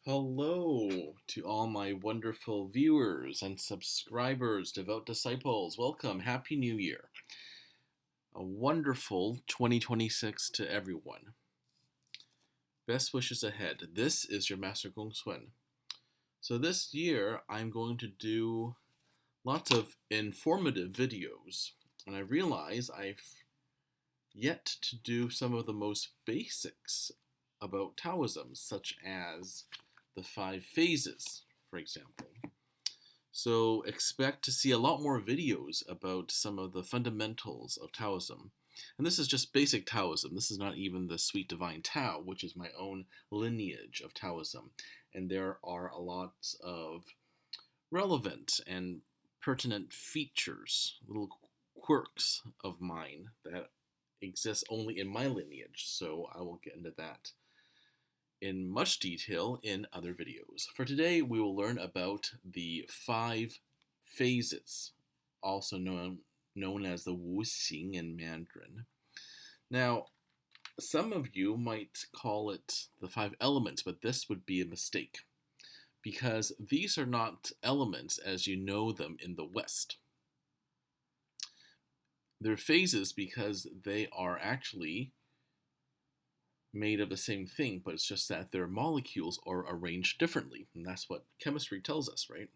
Hello to all my wonderful viewers and subscribers, devout disciples. Welcome. Happy New Year. A wonderful 2026 to everyone. Best wishes ahead. This is your Master GongSun. So this year I'm going to do lots of informative videos, and I realize I've yet to do some of the most basics about Taoism, such as the 5 phases, for example. So expect to see a lot more videos about some of the fundamentals of Taoism. And this is just basic Taoism. This is not even the Sweet Divine Tao, which is my own lineage of Taoism. And there are a lot of relevant and pertinent features, little quirks of mine that exist only in my lineage. So I will get into that in much detail in other videos. For today, we will learn about the 5 phases, also known as the Xing in Mandarin. Now, some of you might call it the 5 elements, but this would be a mistake, because these are not elements as you know them in the West. They're phases because they are actually made of the same thing, but it's just that their molecules are arranged differently. And that's what chemistry tells us, right?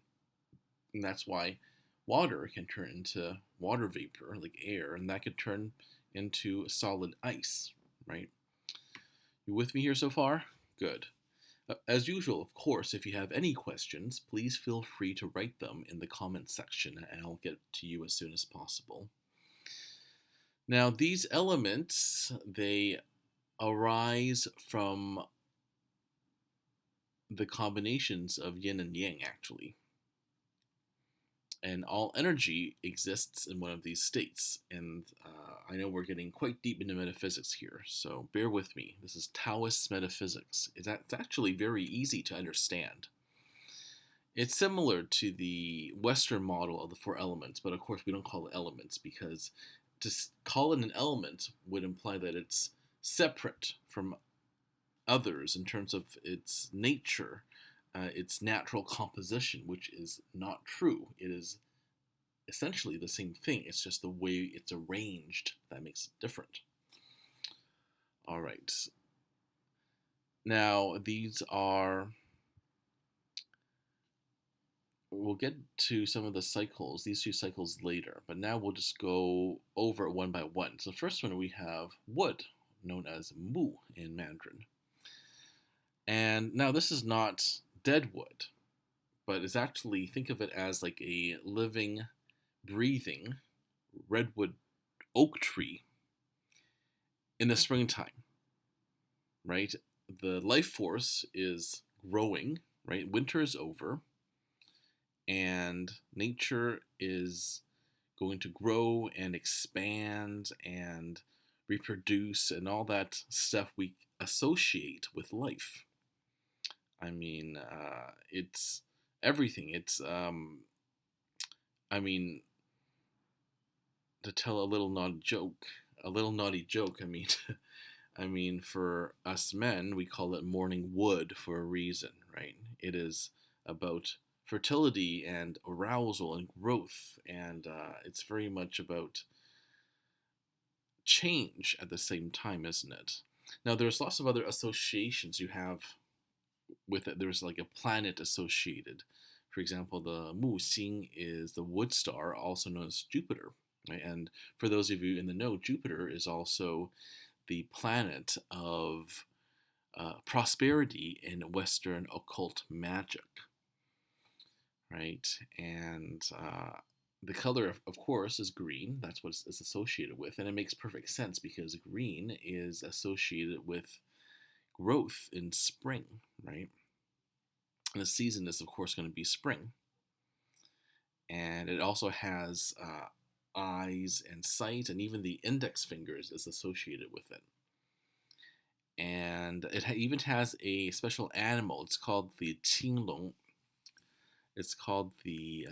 And that's why water can turn into water vapor, like air, and that could turn into solid ice, right? You with me here so far? Good. As usual, of course, if you have any questions, please feel free to write them in the comments section, and I'll get to you as soon as possible. Now, these elements, they arise from the combinations of yin and yang, actually. And all energy exists in one of these states. And I know we're getting quite deep into metaphysics here, so bear with me. This is Taoist metaphysics. It's actually very easy to understand. It's similar to the Western model of the 4 elements, but of course we don't call it elements because to call it an element would imply that it's separate from others in terms of its nature, its natural composition, which is not true. It is essentially the same thing. It's just the way it's arranged that makes it different. All right. Now, we'll get to some of the cycles, these 2 cycles later, but now we'll just go over it one by one. So the first one we have wood, known as mu in Mandarin. And now this is not dead wood, but it's actually, think of it as like a living, breathing redwood oak tree in the springtime, right? The life force is growing, right? Winter is over, and nature is going to grow and expand and reproduce and all that stuff we associate with life. I mean, it's everything. It's, I mean, to tell a little naughty joke. I mean, for us men, we call it morning wood for a reason, right? It is about fertility and arousal and growth, and it's very much about change at the same time, isn't it? Now, there's lots of other associations you have with it. There's like a planet associated. For example, the Mu Xing is the wood star, also known as Jupiter. Right? And for those of you in the know, Jupiter is also the planet of prosperity in Western occult magic. Right? And the color, of course, is green. That's what it's associated with. And it makes perfect sense because green is associated with growth in spring, right? And the season is, of course, going to be spring. And it also has eyes and sight, and even the index fingers is associated with it. And it even has a special animal. It's called the Qinglong. It's called the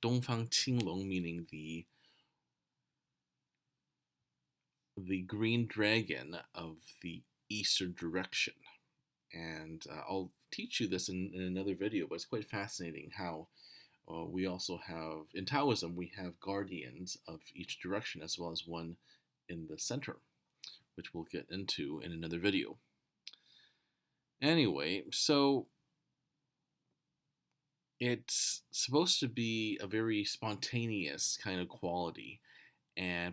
Dongfang Qinglong, meaning the green dragon of the eastern direction. And I'll teach you this in another video, but it's quite fascinating how we also have, in Taoism, we have guardians of each direction as well as one in the center, which we'll get into in another video. Anyway, so it's supposed to be a very spontaneous kind of quality,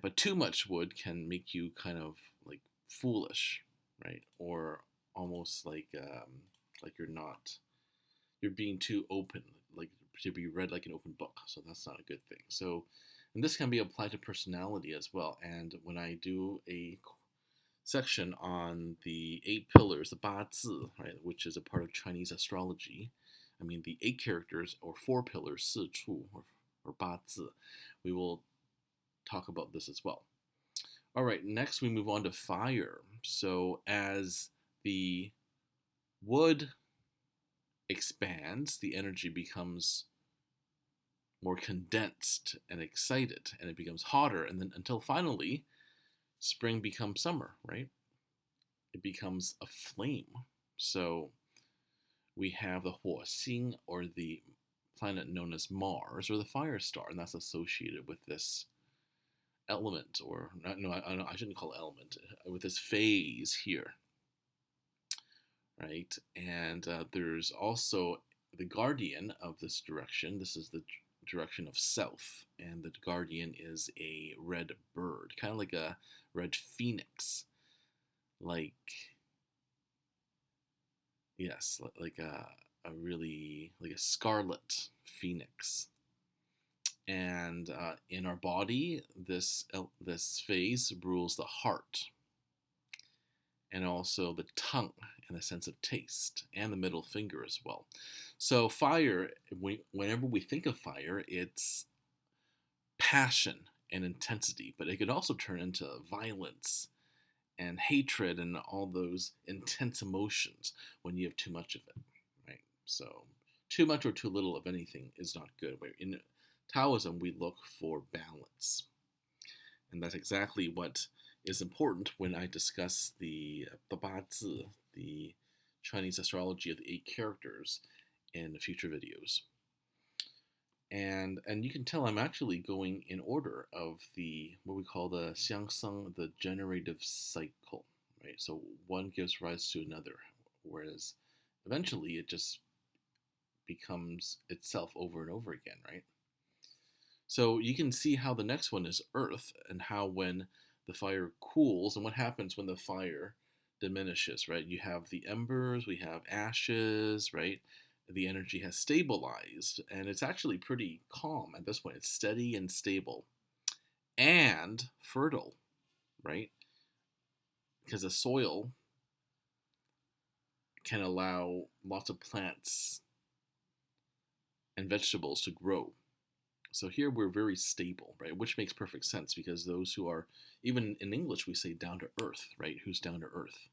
but too much wood can make you kind of like foolish, right? Or almost like you're being too open, like to be read like an open book. So that's not a good thing. So, and this can be applied to personality as well. And when I do a section on the 8 pillars, the 8字, right, which is a part of Chinese astrology, I mean the 8 characters or 4 pillars, 4处 or 8字, we will talk about this as well. All right, next we move on to fire. So as the wood expands, the energy becomes more condensed and excited, and it becomes hotter, and then until finally spring becomes summer, right? It becomes a flame. So we have the Xing, or the planet known as Mars, or the fire star, and that's associated with this element, or no, I shouldn't call it element, with this phase here, right? And there's also the guardian of this direction. This is the direction of south, and the guardian is a red bird, kind of like a red phoenix, like, yes, like a really, like a scarlet phoenix. And in our body, this phase rules the heart, and also the tongue and the sense of taste, and the middle finger as well. So fire, whenever we think of fire, it's passion and intensity, but it could also turn into violence and hatred and all those intense emotions when you have too much of it, right? So too much or too little of anything is not good. In Taoism, we look for balance, and that's exactly what is important when I discuss the 8字, the Chinese astrology of the 8 characters, in future videos. And you can tell I'm actually going in order of the what we call the xiangseng, the generative cycle, right? So one gives rise to another, whereas eventually it just becomes itself over and over again, right? So you can see how the next one is earth, and how when the fire cools, and what happens when the fire diminishes, right? You have the embers, we have ashes, right? The energy has stabilized, and it's actually pretty calm at this point. It's steady and stable and fertile, right? Because the soil can allow lots of plants and vegetables to grow. So here we're very stable, right? Which makes perfect sense, because those who are, even in English we say down to earth, right? Who's down to earth,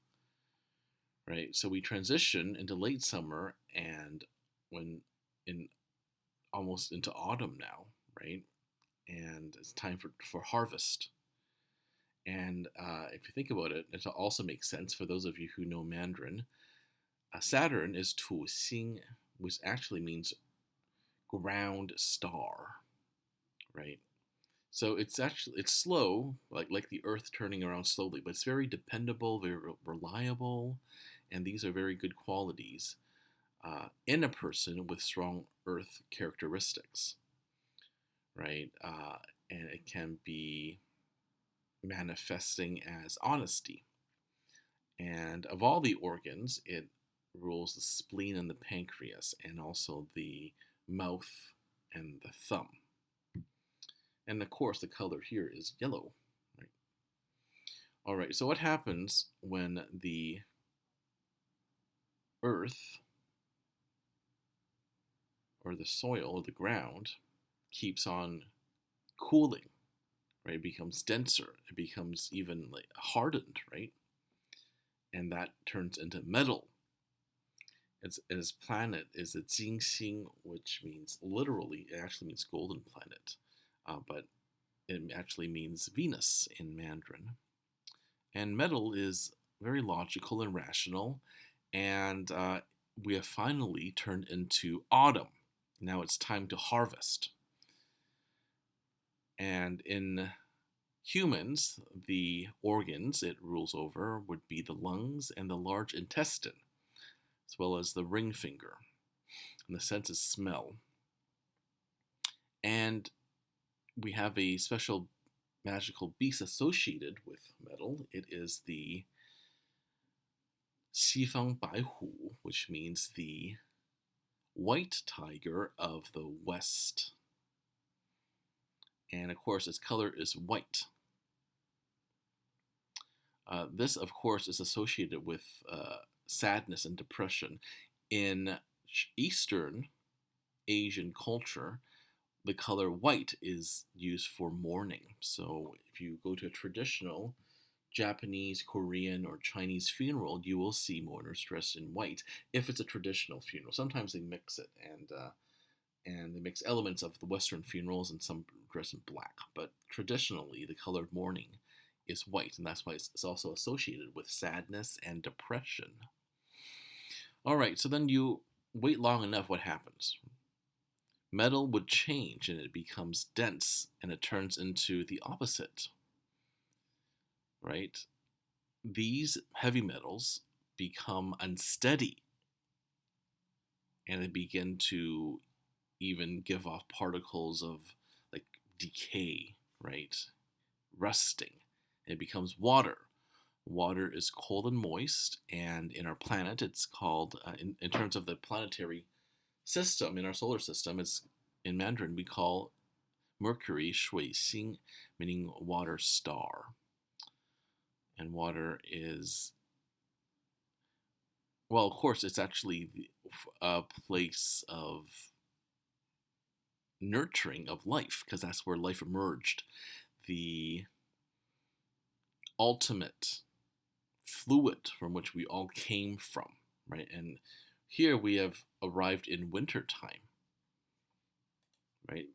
right? So we transition into late summer, and when in almost into autumn now, right? And it's time for harvest. And if you think about it, it also makes sense for those of you who know Mandarin. Saturn is Tu Xing, which actually means ground star, right? So it's slow, like the Earth turning around slowly, but it's very dependable, very reliable, and these are very good qualities in a person with strong Earth characteristics, right? And it can be manifesting as honesty. And of all the organs, it rules the spleen and the pancreas, and also the mouth and the thumb. And of course, the color here is yellow, right? All right, so what happens when the earth, or the soil, or the ground, keeps on cooling, right? It becomes denser, it becomes even like hardened, right? And that turns into metal. Its planet is the Xing, which means, literally, it actually means golden planet, but it actually means Venus in Mandarin. And metal is very logical and rational, And we have finally turned into autumn. Now it's time to harvest. And in humans, the organs it rules over would be the lungs and the large intestine, as well as the ring finger. And the sense is smell. And we have a special magical beast associated with metal. It is the 西方白虎, which means the white tiger of the West. And of course, its color is white. This, of course, is associated with sadness and depression. In Eastern Asian culture, the color white is used for mourning. So if you go to a traditional Japanese, Korean, or Chinese funeral, you will see mourners dressed in white if it's a traditional funeral. Sometimes they mix it, and they mix elements of the Western funerals, and some dress in black. But traditionally, the color of mourning is white, and that's why it's also associated with sadness and depression. All right, so then you wait long enough, what happens? Metal would change, and it becomes dense, and it turns into the opposite, right? These heavy metals become unsteady, and they begin to even give off particles of like decay, right? Rusting. It becomes water. Water is cold and moist, and in our planet, it's called, in terms of the planetary system, in our solar system, it's in Mandarin, we call Mercury 水星, meaning water star. And water is, well, of course, it's actually a place of nurturing of life, because that's where life emerged. The ultimate fluid from which we all came from, right? And here we have arrived in winter time, right?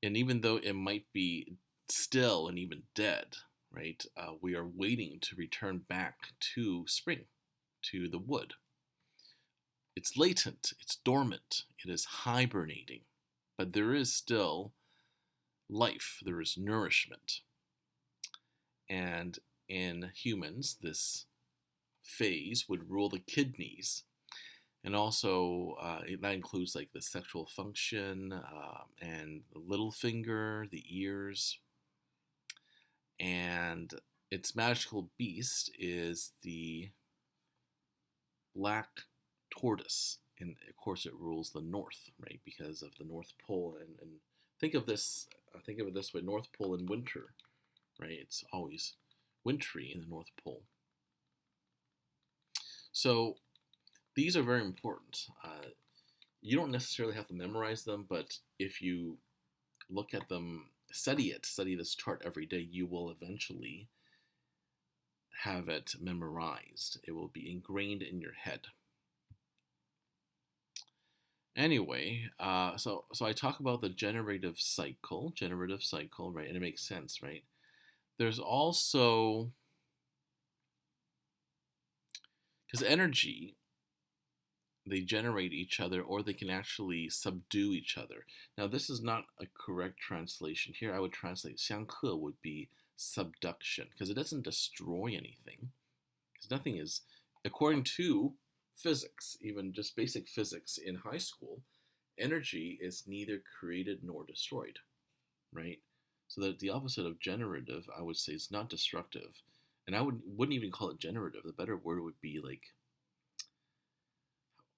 And even though it might be still and even dead, right, we are waiting to return back to spring, to the wood. It's latent, it's dormant, it is hibernating, but there is still life, there is nourishment. And in humans, this phase would rule the kidneys, and also that includes like the sexual function and the little finger, the ears, and its magical beast is the black tortoise, and of course it rules the north, right, because of the North Pole. And think of it this way: North Pole in winter, right? It's always wintry in the North Pole. So these are very important. You don't necessarily have to memorize them, but if you look at them, study this chart every day, you will eventually have it memorized. It will be ingrained in your head. Anyway, so I talk about the generative cycle, right? And it makes sense, right? There's also, because energy, they generate each other, or they can actually subdue each other. Now, this is not a correct translation. Here, I would translate 相克 would be subduction, because it doesn't destroy anything. Because nothing is, according to physics, even just basic physics in high school, energy is neither created nor destroyed, right? So that the opposite of generative, I would say, is not destructive. And I wouldn't even call it generative. The better word would be like,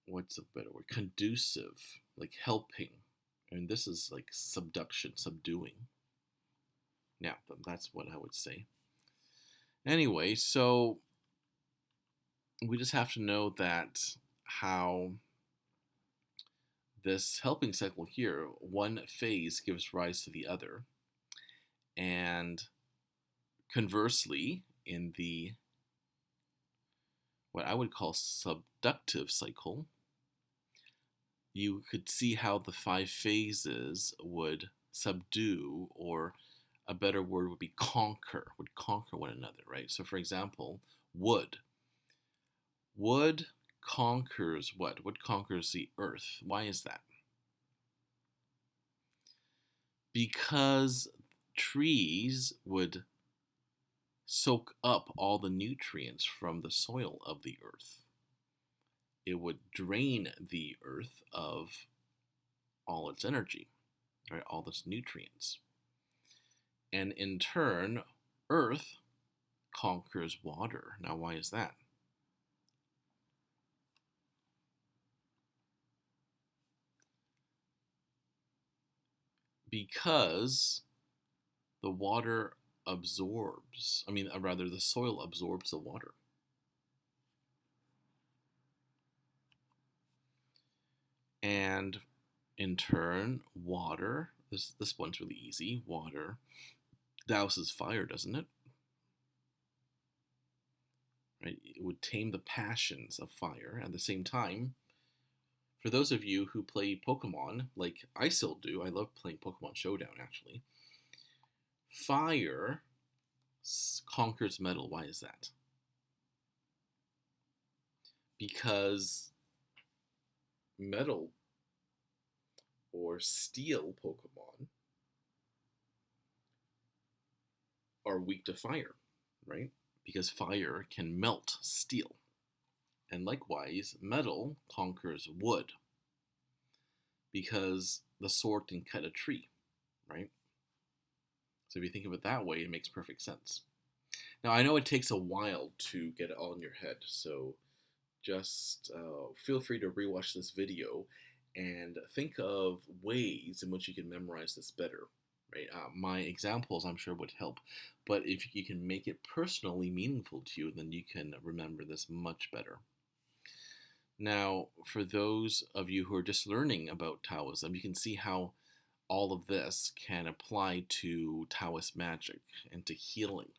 what's a better word? Conducive, like helping. And this is like subduction, subduing. Yeah, that's what I would say. Anyway, so we just have to know that how this helping cycle here, one phase gives rise to the other. And conversely, in the what I would call subductive cycle, you could see how the 5 phases would subdue, or a better word would be would conquer one another, right? So for example, wood. Wood conquers what? Wood conquers the earth. Why is that? Because trees would soak up all the nutrients from the soil of the earth. It would drain the earth of all its energy, right? All its nutrients. And in turn, earth conquers water. Now, why is that? Because the water absorbs, rather, the soil absorbs the water. And in turn, water, this one's really easy, water douses fire, doesn't it? Right? It would tame the passions of fire. At the same time, for those of you who play Pokemon, like I still do, I love playing Pokemon Showdown actually. Fire conquers metal. Why is that? Because metal or steel Pokemon are weak to fire, right? Because fire can melt steel. And likewise, metal conquers wood because the sword can cut a tree, right? So if you think of it that way, it makes perfect sense. Now, I know it takes a while to get it all in your head, so just feel free to rewatch this video and think of ways in which you can memorize this better. Right? My examples, I'm sure, would help, but if you can make it personally meaningful to you, then you can remember this much better. Now, for those of you who are just learning about Taoism, you can see how all of this can apply to Taoist magic and to healing,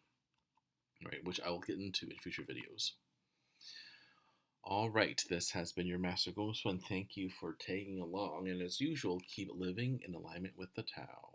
right, which I will get into in future videos. All right, this has been your Master GongSun. Thank you for tagging along, and as usual, keep living in alignment with the Tao.